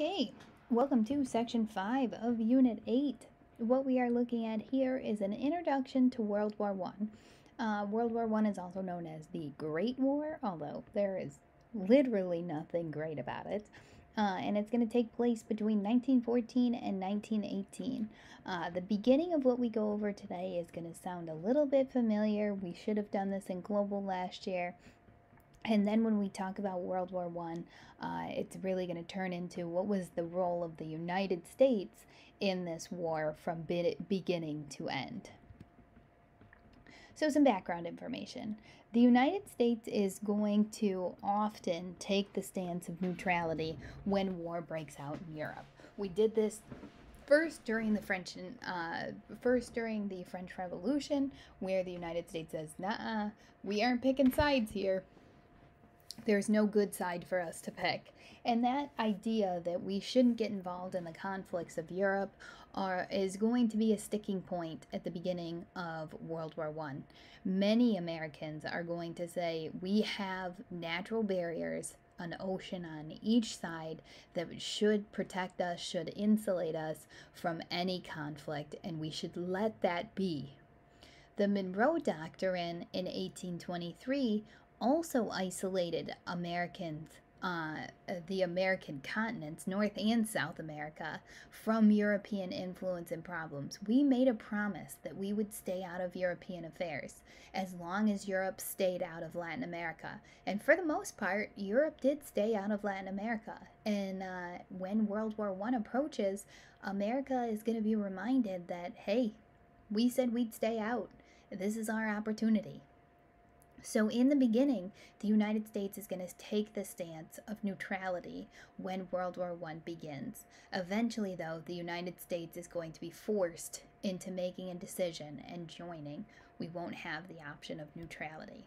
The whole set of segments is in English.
Okay, welcome to Section 5 of Unit 8. What we are looking at here is an introduction to World War One. World War One is also known as the Great War, although there is literally nothing great about it. And it's going to take place between 1914 and 1918. The beginning of what we go over today is going to sound a little bit familiar. We should have done this in Global last year. And then when we talk about World War One, it's really going to turn into what was the role of the United States in this war from beginning to end. So some background information. The United States is going to often take the stance of neutrality when war breaks out in Europe. We did this first during the French Revolution, where the United States says, "Nah, we aren't picking sides here. There's no good side for us to pick." And that idea that we shouldn't get involved in the conflicts of Europe is going to be a sticking point at the beginning of World War One. Many Americans are going to say we have natural barriers, an ocean on each side that should protect us, should insulate us from any conflict, and we should let that be. The Monroe Doctrine in 1823 also isolated Americans, the American continents, North and South America, from European influence and problems. We made a promise that we would stay out of European affairs as long as Europe stayed out of Latin America. And for the most part, Europe did stay out of Latin America. And when World War I approaches, America is going to be reminded that, hey, we said we'd stay out. This is our opportunity. So in the beginning, the United States is going to take the stance of neutrality when World War I begins. Eventually, though, the United States is going to be forced into making a decision and joining. We won't have the option of neutrality.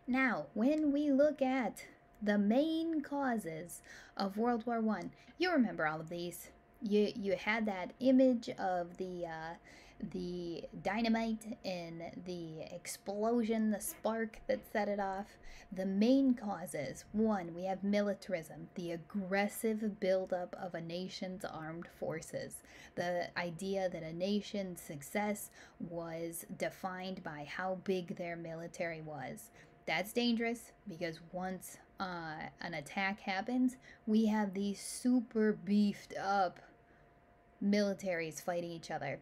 Now, when we look at the main causes of World War I, you remember all of these. You had that image of the dynamite and the explosion, the spark that set it off. The main causes: one, we have militarism, the aggressive buildup of a nation's armed forces. The idea that a nation's success was defined by how big their military was. That's dangerous because once an attack happens, we have these super beefed up militaries fighting each other.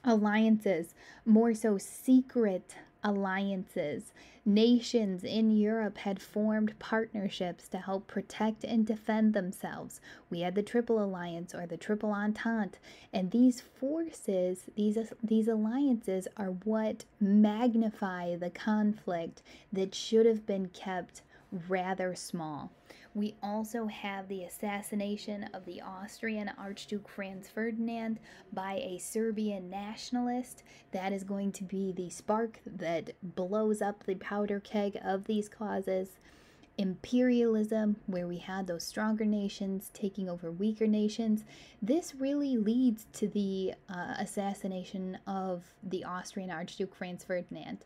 Alliances, more so secret alliances. Nations in Europe had formed partnerships to help protect and defend themselves. We had the Triple Alliance or the Triple Entente, and these forces, these alliances are what magnify the conflict that should have been kept rather small. We also have the assassination of the Austrian Archduke Franz Ferdinand by a Serbian nationalist. That is going to be the spark that blows up the powder keg of these causes. Imperialism, where we had those stronger nations taking over weaker nations. This really leads to the assassination of the Austrian Archduke Franz Ferdinand.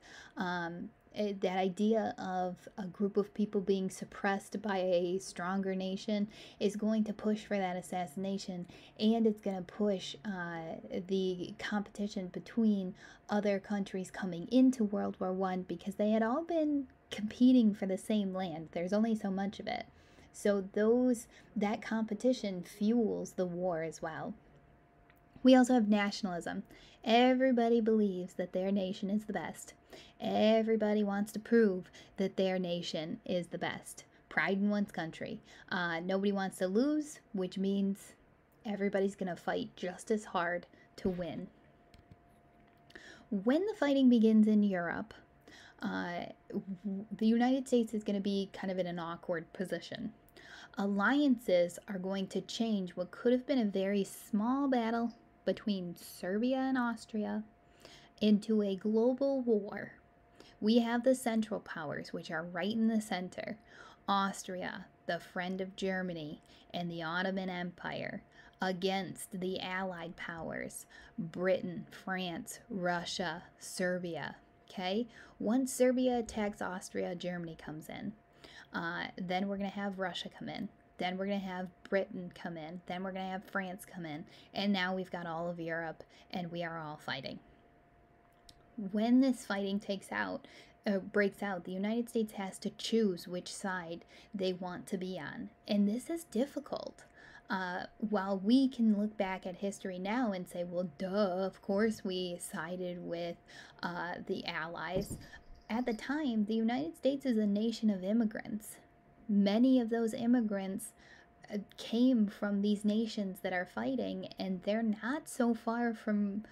That idea of a group of people being suppressed by a stronger nation is going to push for that assassination, and it's going to push the competition between other countries coming into World War I, because they had all been competing for the same land. There's only so much of it. So that competition fuels the war as well. We also have nationalism. Everybody believes that their nation is the best. Everybody wants to prove that their nation is the best. Pride in one's country. Nobody wants to lose, which means everybody's going to fight just as hard to win. When the fighting begins in Europe, the United States is going to be kind of in an awkward position. Alliances are going to change what could have been a very small battle between Serbia and Austria into a global war. We have the Central Powers, which are right in the center. Austria, the friend of Germany and the Ottoman Empire, against the Allied powers, Britain, France, Russia, Serbia. Okay? Once Serbia attacks Austria, Germany comes in. Then we're going to have Russia come in. Then we're going to have Britain come in. Then we're going to have France come in. And now we've got all of Europe, and we are all fighting. When this fighting breaks out, the United States has to choose which side they want to be on. And this is difficult. While we can look back at history now and say, well, duh, of course we sided with the Allies. At the time, the United States is a nation of immigrants. Many of those immigrants came from these nations that are fighting, and they're not so far from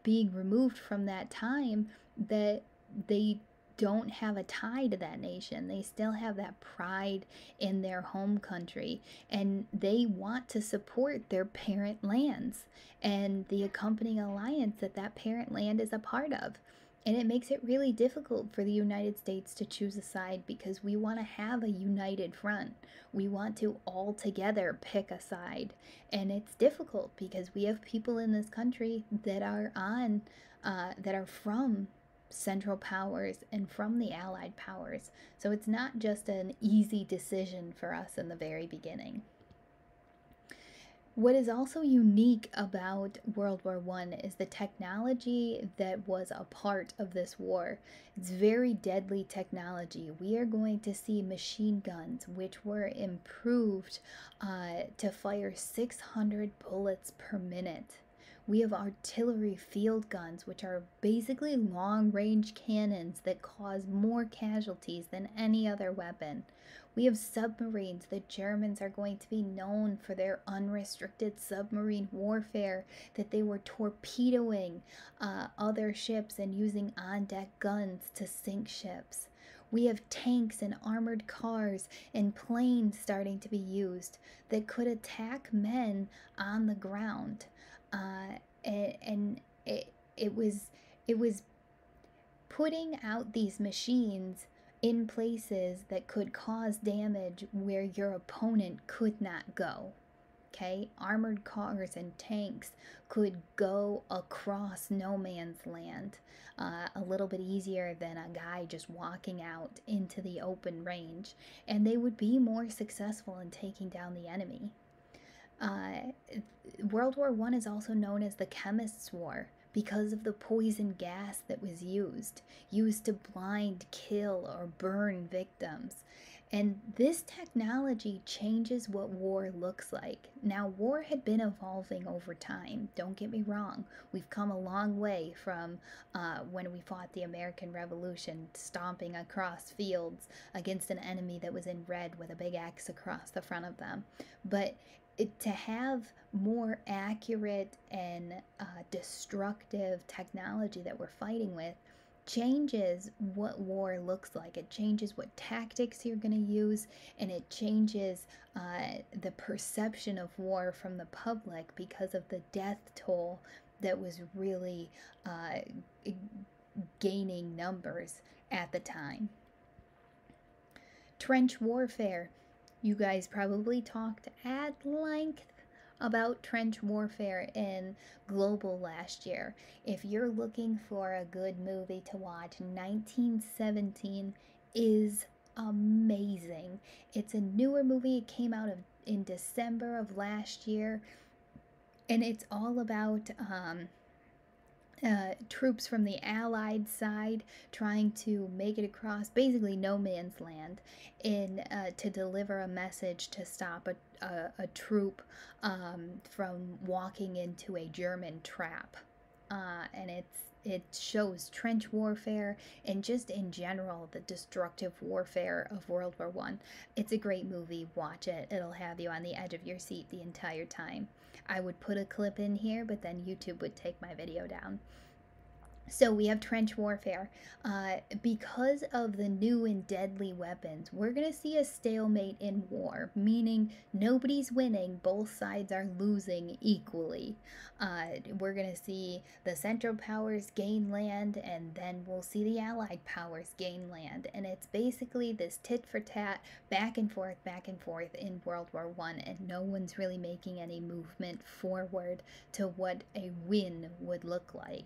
being removed from that time that they don't have a tie to that nation. They still have that pride in their home country, and they want to support their parent lands and the accompanying alliance that that parent land is a part of. And it makes it really difficult for the United States to choose a side because we want to have a united front. We want to all together pick a side. And it's difficult because we have people in this country that are from Central Powers and from the Allied powers. So it's not just an easy decision for us in the very beginning. What is also unique about World War I is the technology that was a part of this war. It's very deadly technology. We are going to see machine guns, which were improved to fire 600 bullets per minute. We have artillery field guns, which are basically long-range cannons that cause more casualties than any other weapon. We have submarines. The Germans are going to be known for their unrestricted submarine warfare, that they were torpedoing other ships and using on-deck guns to sink ships. We have tanks and armored cars and planes starting to be used that could attack men on the ground. And it was putting out these machines in places that could cause damage where your opponent could not go. Okay, armored cars and tanks could go across no man's land a little bit easier than a guy just walking out into the open range, and they would be more successful in taking down the enemy. World War I is also known as the Chemists' War because of the poison gas that was used to blind, kill, or burn victims. And this technology changes what war looks like. Now, war had been evolving over time. Don't get me wrong. We've come a long way from when we fought the American Revolution, stomping across fields against an enemy that was in red with a big X across the front of them. But to have more accurate and destructive technology that we're fighting with changes what war looks like. It changes what tactics you're going to use, and it changes the perception of war from the public because of the death toll that was really gaining numbers at the time. Trench warfare. You guys probably talked at length about trench warfare in Global last year. If you're looking for a good movie to watch, 1917 is amazing. It's a newer movie. It came out in December of last year, and it's all about troops from the Allied side trying to make it across basically no man's land to deliver a message to stop a troop from walking into a German trap. And it shows trench warfare and just in general the destructive warfare of World War I. It's a great movie. Watch it. It'll have you on the edge of your seat the entire time. I would put a clip in here, but then YouTube would take my video down. So we have trench warfare. Because of the new and deadly weapons, we're going to see a stalemate in war, meaning nobody's winning, both sides are losing equally. We're going to see the Central Powers gain land, and then we'll see the Allied powers gain land. And it's basically this tit for tat, back and forth in World War I, and no one's really making any movement forward to what a win would look like.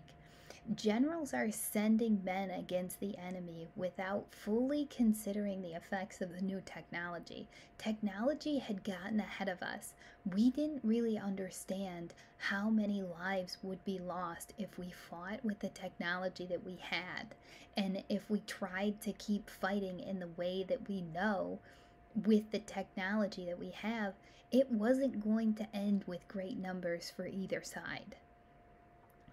Generals are sending men against the enemy without fully considering the effects of the new technology. Technology had gotten ahead of us. We didn't really understand how many lives would be lost if we fought with the technology that we had. And if we tried to keep fighting in the way that we know with the technology that we have, it wasn't going to end with great numbers for either side.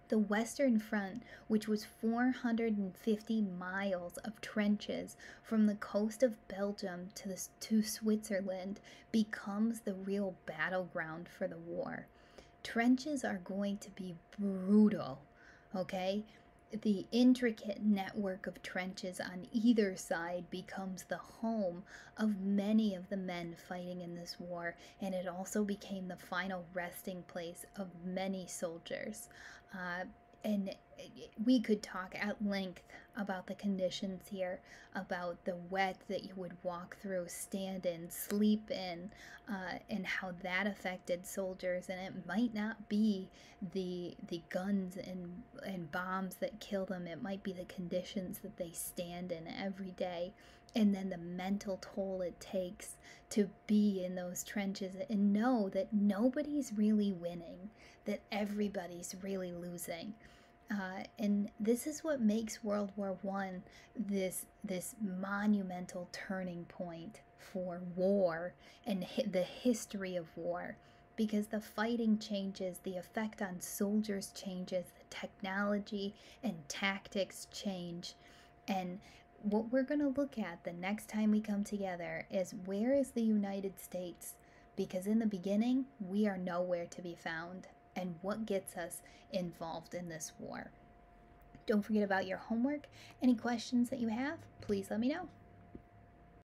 The Western Front, which was 450 miles of trenches from the coast of Belgium to Switzerland, becomes the real battleground for the war. Trenches are going to be brutal, okay? The intricate network of trenches on either side becomes the home of many of the men fighting in this war, and it also became the final resting place of many soldiers. Uh, and we could talk at length about the conditions here, about the wet that you would walk through, stand in, sleep in, and how that affected soldiers. And it might not be the guns and bombs that kill them. It might be the conditions that they stand in every day, and then the mental toll it takes to be in those trenches and know that nobody's really winning, that everybody's really losing. And this is what makes World War One this monumental turning point for war and the history of war, because the fighting changes, the effect on soldiers changes, the technology and tactics change. And what we're going to look at the next time we come together is, where is the United States? Because in the beginning, we are nowhere to be found. And what gets us involved in this war? Don't forget about your homework. Any questions that you have, please let me know.